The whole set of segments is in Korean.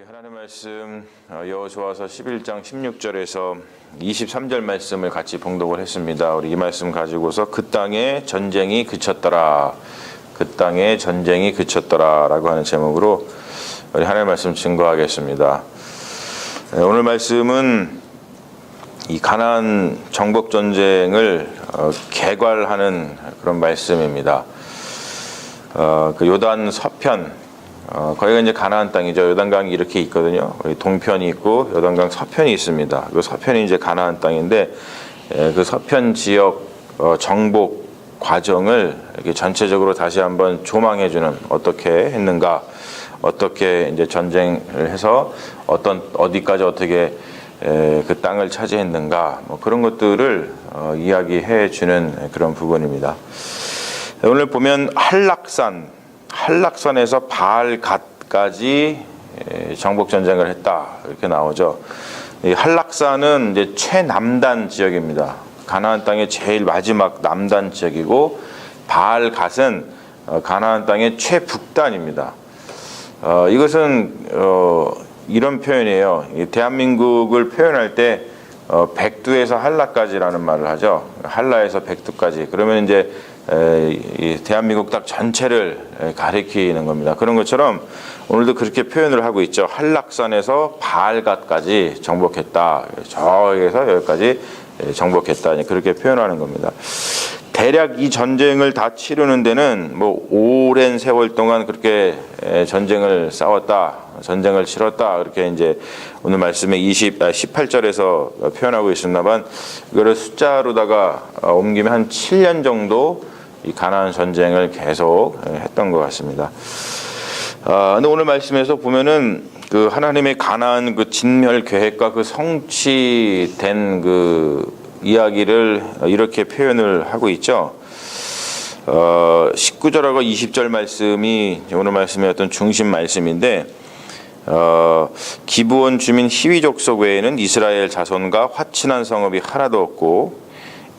하나님의 말씀 여호수아서 11장 16절에서 23절 말씀을 같이 봉독을 했습니다. 우리 이 말씀 가지고서 그 땅에 전쟁이 그쳤더라, 그 땅에 전쟁이 그쳤더라 라고 하는 제목으로 우리 하나님의 말씀 증거하겠습니다. 오늘 말씀은 이 가나안 정복 전쟁을 개괄하는 그런 말씀입니다. 그 요단 서편, 거기가 이제 가나안 땅이죠. 요단강이 이렇게 있거든요. 동편이 있고 요단강 서편이 있습니다. 그 서편이 이제 가나안 땅인데, 그 서편 지역 정복 과정을 이렇게 전체적으로 다시 한번 조망해주는, 어떻게 했는가, 어떻게 이제 전쟁을 해서 어디까지 어떻게 그 땅을 차지했는가, 뭐 그런 것들을 이야기해주는 그런 부분입니다. 오늘 보면 한락산에서 바알갓까지 정복 전쟁을 했다, 이렇게 나오죠. 이 한락산은 이제 최남단 지역입니다. 가나안 땅의 제일 마지막 남단 지역이고, 바알갓은 가나안 땅의 최북단입니다. 이것은 이런 표현이에요. 대한민국을 표현할 때 백두에서 한라까지라는 말을 하죠. 한라에서 백두까지. 그러면 이제 이 대한민국 딱 전체를 가리키는 겁니다. 그런 것처럼 오늘도 그렇게 표현을 하고 있죠. 한락산에서 바알갓까지 정복했다. 저기에서 여기까지 정복했다. 그렇게 표현하는 겁니다. 대략 이 전쟁을 다 치르는 데는 뭐 오랜 세월 동안 그렇게 전쟁을 싸웠다, 전쟁을 치렀다, 그렇게 이제 오늘 말씀에 18절에서 표현하고 있습니다만, 이거를 숫자로다가 옮기면 한 7년 정도 이 가나안 전쟁을 계속 했던 것 같습니다. 근데 오늘 말씀에서 보면은 그 하나님의 가나안 그 진멸 계획과 그 성취된 그 이야기를 이렇게 표현을 하고 있죠. 19절하고 20절 말씀이 오늘 말씀의 어떤 중심 말씀인데, 기브온 주민 히위 족속 외에는 이스라엘 자손과 화친한 성읍이 하나도 없고,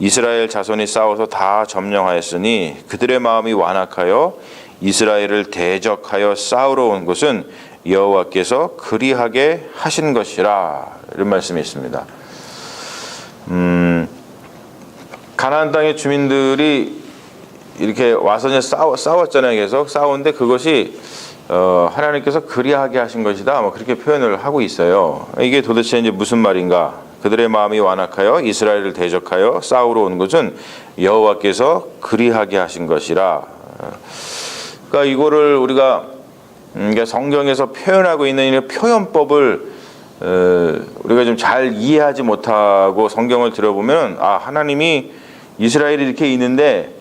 이스라엘 자손이 싸워서 다 점령하였으니 그들의 마음이 완악하여 이스라엘을 대적하여 싸우러 온 것은 여호와께서 그리하게 하신 것이라, 이런 말씀이 있습니다. 가나안 땅의 주민들이 이렇게 와서 이제 싸웠잖아요. 계속 싸웠는데 그것이 하나님께서 그리하게 하신 것이다, 뭐 그렇게 표현을 하고 있어요. 이게 도대체 이제 무슨 말인가? 그들의 마음이 완악하여 이스라엘을 대적하여 싸우러 온 것은 여호와께서 그리하게 하신 것이라. 그러니까 이거를 우리가 성경에서 표현하고 있는 이 표현법을 우리가 좀 잘 이해하지 못하고 성경을 들어보면, 하나님이 이스라엘이 이렇게 있는데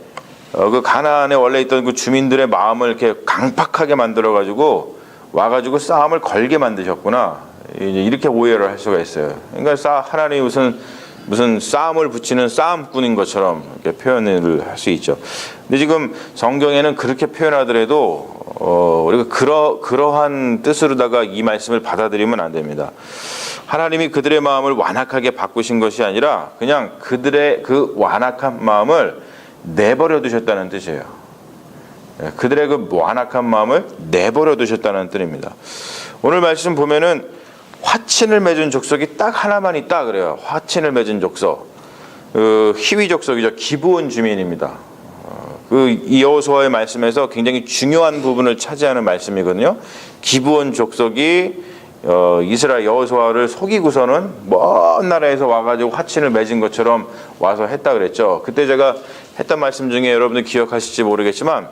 그 가나안에 원래 있던 그 주민들의 마음을 이렇게 강팍하게 만들어 가지고 와가지고 싸움을 걸게 만드셨구나, 이렇게 오해를 할 수가 있어요. 그러니까 하나님이 무슨 싸움을 붙이는 싸움꾼인 것처럼 이렇게 표현을 할 수 있죠. 근데 지금 성경에는 그렇게 표현하더라도 우리가 그러한 뜻으로다가 이 말씀을 받아들이면 안 됩니다. 하나님이 그들의 마음을 완악하게 바꾸신 것이 아니라 그냥 그들의 그 완악한 마음을 내버려 두셨다는 뜻이에요. 그들의 그 완악한 마음을 내버려 두셨다는 뜻입니다. 오늘 말씀 보면은 화친을 맺은 족속이 딱 하나만 있다 그래요. 화친을 맺은 족속, 히위 족속이죠. 기브온 주민입니다. 이 여호수아의 말씀에서 굉장히 중요한 부분을 차지하는 말씀이거든요. 기브온 족속이 이스라엘 여호수아를 속이고서는 먼 나라에서 와가지고 화친을 맺은 것처럼 와서 했다 그랬죠. 그때 제가 했던 말씀 중에 여러분들 기억하실지 모르겠지만,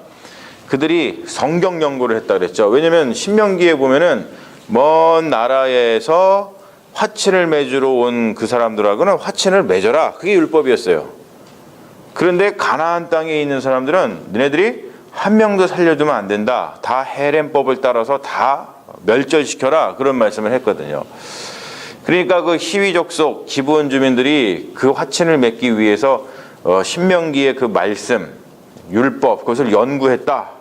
그들이 성경 연구를 했다 그랬죠. 왜냐하면 신명기에 보면은 먼 나라에서 화친을 맺으러 온 그 사람들하고는 화친을 맺어라, 그게 율법이었어요. 그런데 가나안 땅에 있는 사람들은 너네들이 한 명도 살려두면 안 된다, 다 헤렘법을 따라서 다 멸절시켜라, 그런 말씀을 했거든요. 그러니까 그 히위 족속 기브온 주민들이 그 화친을 맺기 위해서 신명기의 그 말씀, 율법, 그것을 연구했다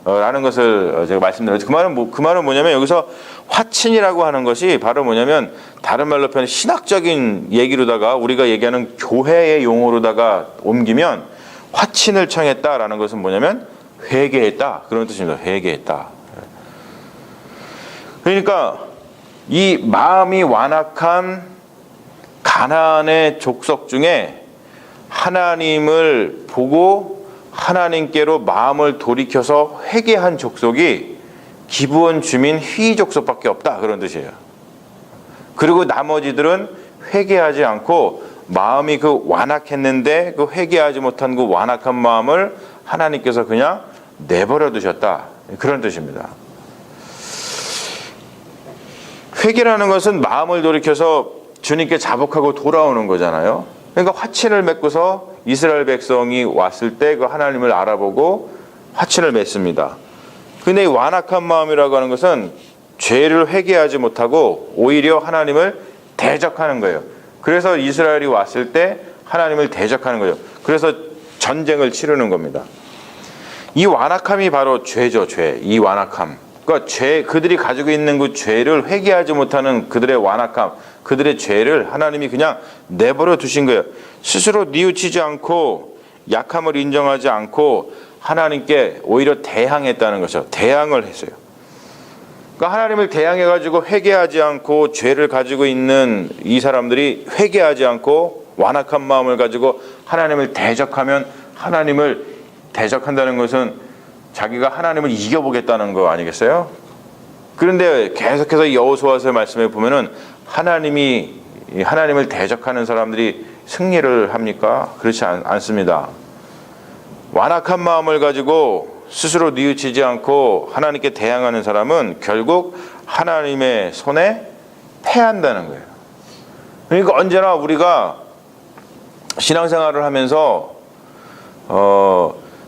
라는 것을 제가 말씀드렸죠. 그 말은 뭐냐면, 여기서 화친이라고 하는 것이 바로 뭐냐면, 다른 말로 표현 신학적인 얘기로다가 우리가 얘기하는 교회의 용어로다가 옮기면 화친을 청했다라는 것은 뭐냐면 회개했다, 그런 뜻입니다. 회개했다. 그러니까 이 마음이 완악한 가나안의 족속 중에 하나님을 보고 하나님께로 마음을 돌이켜서 회개한 족속이 기브온 주민 휘 족속밖에 없다, 그런 뜻이에요. 그리고 나머지들은 회개하지 않고 마음이 그 완악했는데 그 회개하지 못한 그 완악한 마음을 하나님께서 그냥 내버려 두셨다, 그런 뜻입니다. 회개라는 것은 마음을 돌이켜서 주님께 자복하고 돌아오는 거잖아요. 그러니까 화친을 맺고서 이스라엘 백성이 왔을 때 그 하나님을 알아보고 화친을 맺습니다. 근데 이 완악한 마음이라고 하는 것은 죄를 회개하지 못하고 오히려 하나님을 대적하는 거예요. 그래서 이스라엘이 왔을 때 하나님을 대적하는 거예요. 그래서 전쟁을 치르는 겁니다. 이 완악함이 바로 죄죠, 죄. 이 완악함. 그러니까 그들이 가지고 있는 그 죄를 회개하지 못하는 그들의 완악함, 그들의 죄를 하나님이 그냥 내버려 두신 거예요. 스스로 뉘우치지 않고 약함을 인정하지 않고 하나님께 오히려 대항했다는 것이죠. 대항을 했어요. 그러니까 하나님을 대항해가지고 회개하지 않고 죄를 가지고 있는 이 사람들이 회개하지 않고 완악한 마음을 가지고 하나님을 대적하면, 하나님을 대적한다는 것은 자기가 하나님을 이겨보겠다는 거 아니겠어요? 그런데 계속해서 여호수아서의 말씀에 보면은 하나님을 대적하는 사람들이 승리를 합니까? 그렇지 않습니다. 완악한 마음을 가지고 스스로 뉘우치지 않고 하나님께 대항하는 사람은 결국 하나님의 손에 패한다는 거예요. 그러니까 언제나 우리가 신앙생활을 하면서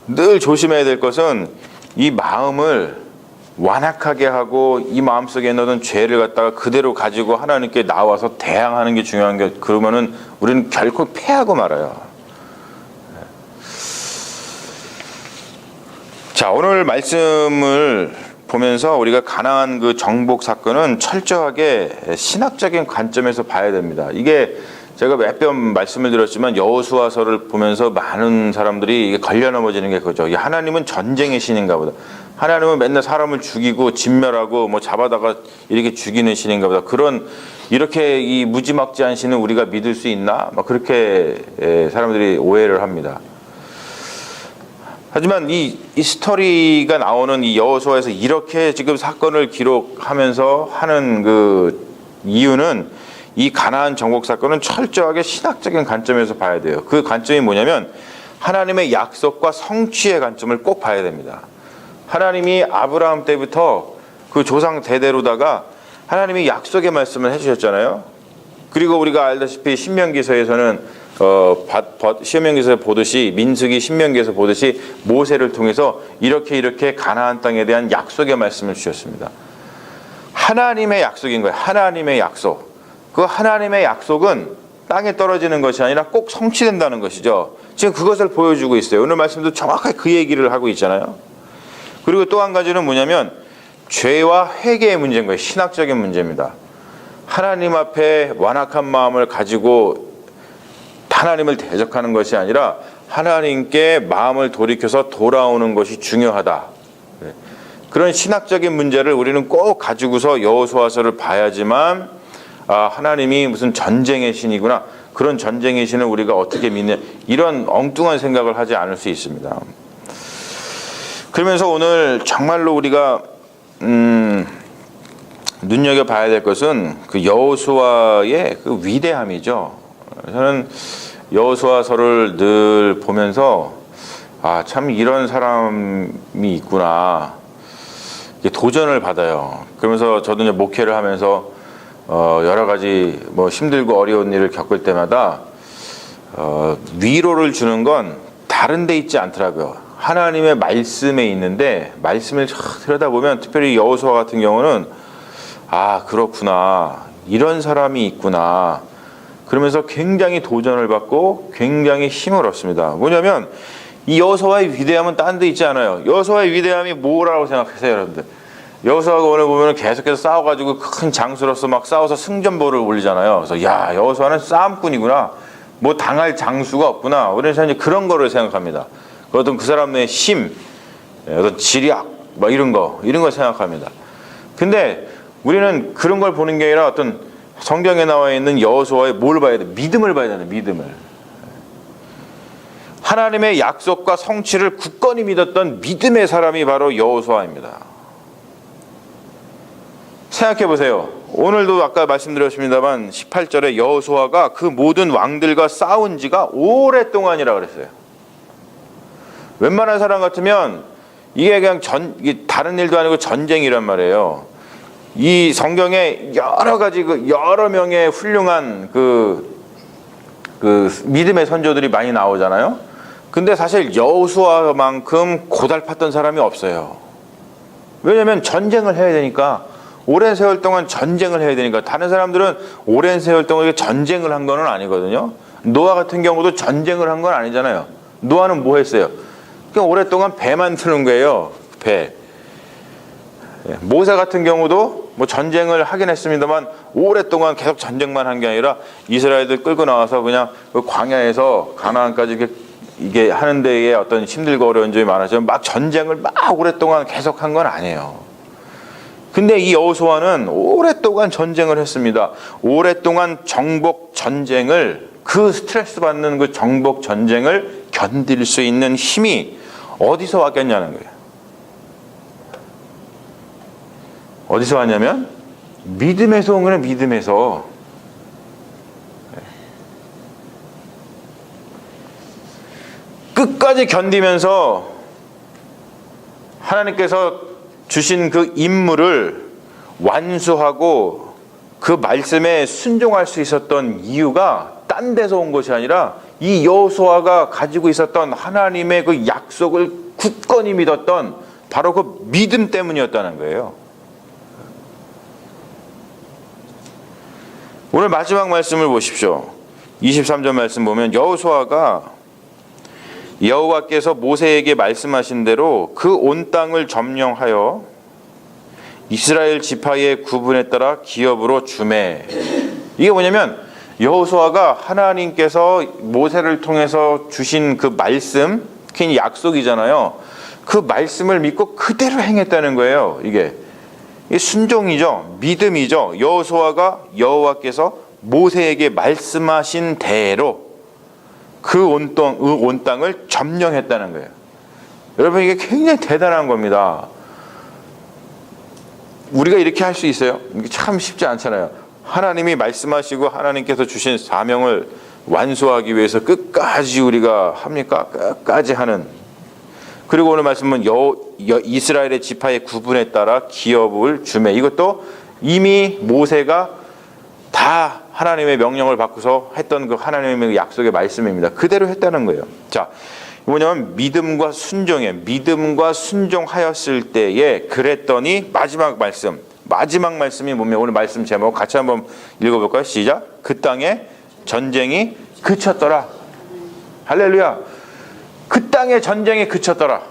늘 조심해야 될 것은 이 마음을 완악하게 하고 이 마음속에 넣은 죄를 갖다가 그대로 가지고 하나님께 나와서 대항하는 게 중요한 게, 그러면은 우리는 결코 패하고 말아요. 자, 오늘 말씀을 보면서 우리가 가나안 그 정복 사건은 철저하게 신학적인 관점에서 봐야 됩니다. 이게 제가 몇 번 말씀을 드렸지만 여호수아서를 보면서 많은 사람들이 이게 걸려 넘어지는 게 그거죠. 하나님은 전쟁의 신인가 보다. 하나님은 맨날 사람을 죽이고 진멸하고 뭐 잡아다가 이렇게 죽이는 신인가 보다. 이렇게 이 무지막지한 신을 우리가 믿을 수 있나? 막 그렇게 사람들이 오해를 합니다. 하지만 이 스토리가 나오는 이 여호수아에서 이렇게 지금 사건을 기록하면서 하는 그 이유는, 이 가나안 정복 사건은 철저하게 신학적인 관점에서 봐야 돼요. 그 관점이 뭐냐면 하나님의 약속과 성취의 관점을 꼭 봐야 됩니다. 하나님이 아브라함 때부터 그 조상 대대로다가 하나님이 약속의 말씀을 해주셨잖아요. 그리고 우리가 알다시피 신명기서에서는 신명기서에 보듯이, 민수기 신명기에서 보듯이 모세를 통해서 이렇게 가나안 땅에 대한 약속의 말씀을 주셨습니다. 하나님의 약속인 거예요. 하나님의 약속. 그 하나님의 약속은 땅에 떨어지는 것이 아니라 꼭 성취된다는 것이죠. 지금 그것을 보여주고 있어요. 오늘 말씀도 정확하게 그 얘기를 하고 있잖아요. 그리고 또 한 가지는 뭐냐면 죄와 회개의 문제인 거예요. 신학적인 문제입니다. 하나님 앞에 완악한 마음을 가지고 하나님을 대적하는 것이 아니라 하나님께 마음을 돌이켜서 돌아오는 것이 중요하다. 그런 신학적인 문제를 우리는 꼭 가지고서 여호수아서를 봐야지만 하나님이 무슨 전쟁의 신이구나, 그런 전쟁의 신을 우리가 어떻게 믿냐, 이런 엉뚱한 생각을 하지 않을 수 있습니다. 그러면서 오늘 정말로 우리가 눈여겨봐야 될 것은 그 여호수아의 그 위대함이죠. 저는 여호수아서를 늘 보면서 참 이런 사람이 있구나, 도전을 받아요. 그러면서 저도 이제 목회를 하면서 여러 가지 뭐 힘들고 어려운 일을 겪을 때마다 위로를 주는 건 다른 데 있지 않더라고요. 하나님의 말씀에 있는데, 말씀을 들여다보면 특별히 여호수아 같은 경우는 그렇구나, 이런 사람이 있구나, 그러면서 굉장히 도전을 받고 굉장히 힘을 얻습니다. 뭐냐면 이 여호수아의 위대함은 딴 데 있지 않아요. 여호수아의 위대함이 뭐라고 생각하세요, 여러분들? 여호수아가 오늘 보면 계속해서 싸워가지고 큰 장수로서 막 싸워서 승전보를 올리잖아요. 그래서 여호수아는 싸움꾼이구나, 뭐 당할 장수가 없구나, 우리는 이제 그런 거를 생각합니다. 어떤 그 사람의 힘, 어떤 지략, 뭐 이런 거 생각합니다. 근데 우리는 그런 걸 보는 게 아니라 어떤 성경에 나와 있는 여호수아의 뭘 봐야 돼? 믿음을 봐야 되는 믿음을. 하나님의 약속과 성취를 굳건히 믿었던 믿음의 사람이 바로 여호수아입니다. 생각해 보세요. 오늘도 아까 말씀드렸습니다만 18절에 여호수아가 그 모든 왕들과 싸운 지가 오랫동안이라 그랬어요. 웬만한 사람 같으면 이게 그냥 이게 다른 일도 아니고 전쟁이란 말이에요. 이 성경에 여러 가지 여러 명의 훌륭한 그 믿음의 선조들이 많이 나오잖아요. 근데 사실 여호수아만큼 고달팠던 사람이 없어요. 왜냐하면 전쟁을 해야 되니까, 오랜 세월 동안 전쟁을 해야 되니까. 다른 사람들은 오랜 세월 동안 전쟁을 한 건 아니거든요. 노아 같은 경우도 전쟁을 한 건 아니잖아요. 노아는 뭐 했어요? 그냥 오랫동안 배만 트는 거예요. 배. 모세 같은 경우도 뭐 전쟁을 하긴 했습니다만 오랫동안 계속 전쟁만 한 게 아니라 이스라엘들 끌고 나와서 그냥 그 광야에서 가나안까지 이게 하는 데에 어떤 힘들고 어려운 점이 많아지만 막 전쟁을 막 오랫동안 계속 한 건 아니에요. 근데 이 여호수아는 오랫동안 전쟁을 했습니다. 오랫동안 정복 전쟁을, 그 스트레스 받는 그 정복 전쟁을 견딜 수 있는 힘이 어디서 왔겠냐는 거예요. 어디서 왔냐면 믿음에서 온 거는 믿음에서. 끝까지 견디면서 하나님께서 주신 그 임무를 완수하고 그 말씀에 순종할 수 있었던 이유가 딴 데서 온 것이 아니라 이 여호수아가 가지고 있었던 하나님의 그 약속을 굳건히 믿었던 바로 그 믿음 때문이었다는 거예요. 오늘 마지막 말씀을 보십시오. 23절 말씀 보면 여호수아가 여호와께서 모세에게 말씀하신 대로 그 온 땅을 점령하여 이스라엘 지파의 구분에 따라 기업으로 주매. 이게 뭐냐면 여호수아가 하나님께서 모세를 통해서 주신 그 말씀, 그 약속이잖아요. 그 말씀을 믿고 그대로 행했다는 거예요. 이게 순종이죠. 믿음이죠. 여호수아가 여호와께서 모세에게 말씀하신 대로 그 온 땅을 점령했다는 거예요. 여러분, 이게 굉장히 대단한 겁니다. 우리가 이렇게 할 수 있어요? 이게 참 쉽지 않잖아요. 하나님이 말씀하시고 하나님께서 주신 사명을 완수하기 위해서 끝까지 우리가 합니까? 끝까지 하는. 그리고 오늘 말씀은 이스라엘의 지파의 구분에 따라 기업을 주매. 이것도 이미 모세가 다 하나님의 명령을 받고서 했던 그 하나님의 약속의 말씀입니다. 그대로 했다는 거예요. 자, 뭐냐면 믿음과 순종하였을 때에 그랬더니 마지막 말씀이 뭐냐면 오늘 말씀 제목 같이 한번 읽어볼까요? 시작. 그 땅에 전쟁이 그쳤더라. 할렐루야. 그 땅에 전쟁이 그쳤더라.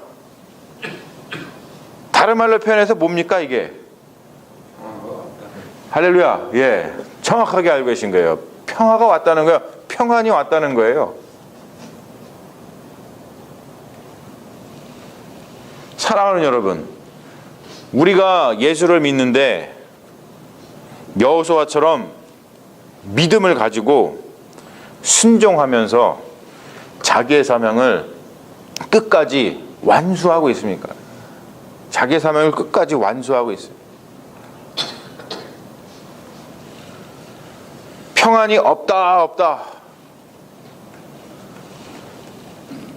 다른 말로 표현해서 뭡니까 이게? 할렐루야. 예, 정확하게 알고 계신 거예요. 평화가 왔다는 거예요. 평안이 왔다는 거예요. 사랑하는 여러분, 우리가 예수를 믿는데 여호수아처럼 믿음을 가지고 순종하면서 자기의 사명을 끝까지 완수하고 있습니까? 자기의 사명을 끝까지 완수하고 있어요. 평안이 없다.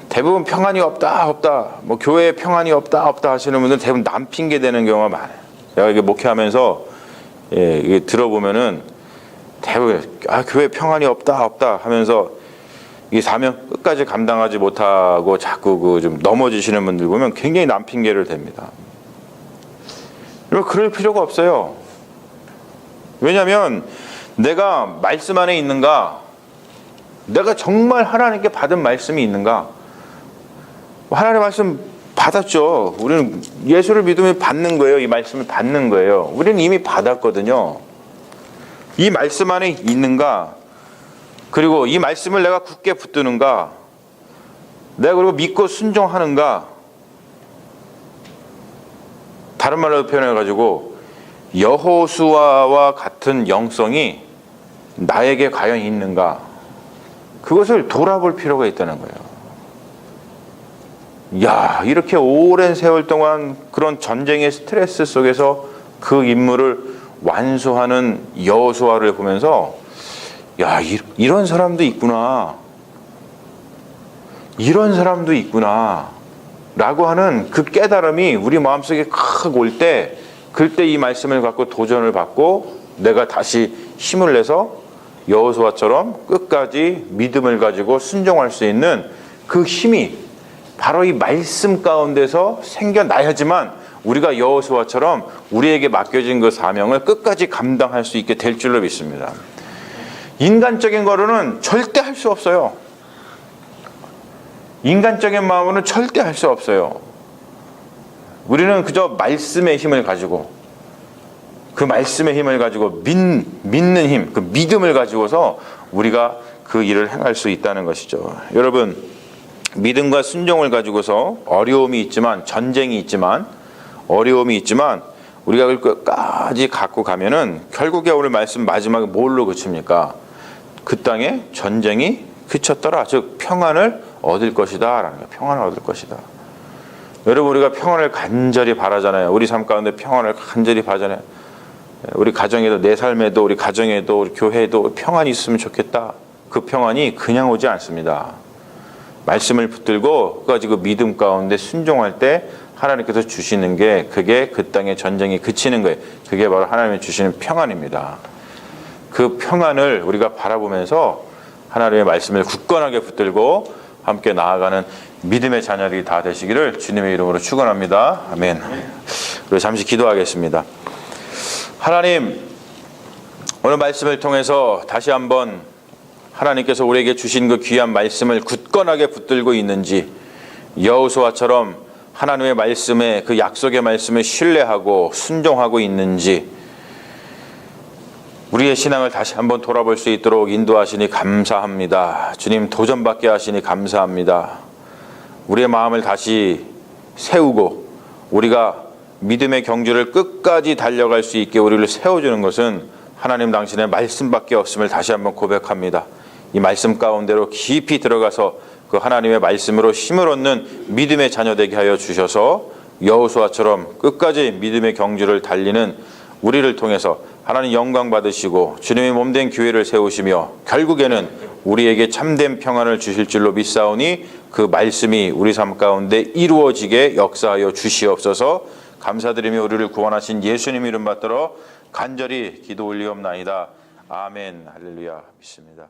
대부분 평안이 없다. 뭐 교회에 평안이 없다 하시는 분들은 대부분 남 핑계 대는 경우가 많아요. 제가 이게 목회하면서 이게 들어보면은 대부분 교회 평안이 없다 하면서 이 사명 끝까지 감당하지 못하고 자꾸 좀 넘어지시는 분들 보면 굉장히 남 핑계를 댑니다. 그럴 필요가 없어요. 왜냐하면 내가 말씀 안에 있는가? 내가 정말 하나님께 받은 말씀이 있는가? 하나님의 말씀 받았죠. 우리는 예수를 믿으면 받는 거예요. 이 말씀을 받는 거예요. 우리는 이미 받았거든요. 이 말씀 안에 있는가? 그리고 이 말씀을 내가 굳게 붙드는가? 내가 그리고 믿고 순종하는가? 다른 말로 표현해가지고 여호수아와 같은 영성이 나에게 과연 있는가? 그것을 돌아볼 필요가 있다는 거예요. 야, 이렇게 오랜 세월 동안 그런 전쟁의 스트레스 속에서 그 임무를 완수하는 여호수아를 보면서 야, 이런 사람도 있구나. 이런 사람도 있구나. 라고 하는 그 깨달음이 우리 마음속에 확 올 때, 그때 이 말씀을 갖고 도전을 받고 내가 다시 힘을 내서 여호수아처럼 끝까지 믿음을 가지고 순종할 수 있는 그 힘이 바로 이 말씀 가운데서 생겨나야지만 우리가 여호수아처럼 우리에게 맡겨진 그 사명을 끝까지 감당할 수 있게 될 줄로 믿습니다. 인간적인 거로는 절대 할 수 없어요. 인간적인 마음으로는 절대 할 수 없어요. 우리는 그저 말씀의 힘을 가지고, 그 말씀의 힘을 가지고 믿는 힘, 그 믿음을 가지고서 우리가 그 일을 행할 수 있다는 것이죠. 여러분, 믿음과 순종을 가지고서 어려움이 있지만, 전쟁이 있지만, 어려움이 있지만 우리가 그걸 끝까지 갖고 가면은 결국에 오늘 말씀 마지막에 뭘로 그칩니까? 그 땅에 전쟁이 그쳤더라. 즉 평안을 얻을 것이다 라는 거예요. 평안을 얻을 것이다. 여러분, 우리가 평안을 간절히 바라잖아요. 우리 삶 가운데 평안을 간절히 바라잖아요. 우리 가정에도, 내 삶에도, 우리 가정에도, 우리 교회에도 평안이 있으면 좋겠다. 그 평안이 그냥 오지 않습니다. 말씀을 붙들고 끝까지 그 믿음 가운데 순종할 때 하나님께서 주시는 게, 그게 그 땅의 전쟁이 그치는 거예요. 그게 바로 하나님이 주시는 평안입니다. 그 평안을 우리가 바라보면서 하나님의 말씀을 굳건하게 붙들고 함께 나아가는 믿음의 자녀들이 다 되시기를 주님의 이름으로 축원합니다. 아멘. 그리고 잠시 기도하겠습니다. 하나님, 오늘 말씀을 통해서 다시 한번 하나님께서 우리에게 주신 그 귀한 말씀을 굳건하게 붙들고 있는지, 여호수아처럼 하나님의 말씀에, 그 약속의 말씀을 신뢰하고 순종하고 있는지, 우리의 신앙을 다시 한번 돌아볼 수 있도록 인도하시니 감사합니다. 주님, 도전받게 하시니 감사합니다. 우리의 마음을 다시 세우고 우리가 믿음의 경주를 끝까지 달려갈 수 있게 우리를 세워주는 것은 하나님 당신의 말씀밖에 없음을 다시 한번 고백합니다. 이 말씀 가운데로 깊이 들어가서 그 하나님의 말씀으로 힘을 얻는 믿음의 자녀 되게 하여 주셔서 여호수아처럼 끝까지 믿음의 경주를 달리는 우리를 통해서 하나님 영광 받으시고 주님의 몸된 교회를 세우시며 결국에는 우리에게 참된 평안을 주실 줄로 믿사오니 그 말씀이 우리 삶 가운데 이루어지게 역사하여 주시옵소서. 감사드리며 우리를 구원하신 예수님 이름 받들어 간절히 기도 올리옵나이다. 아멘. 할렐루야. 믿습니다.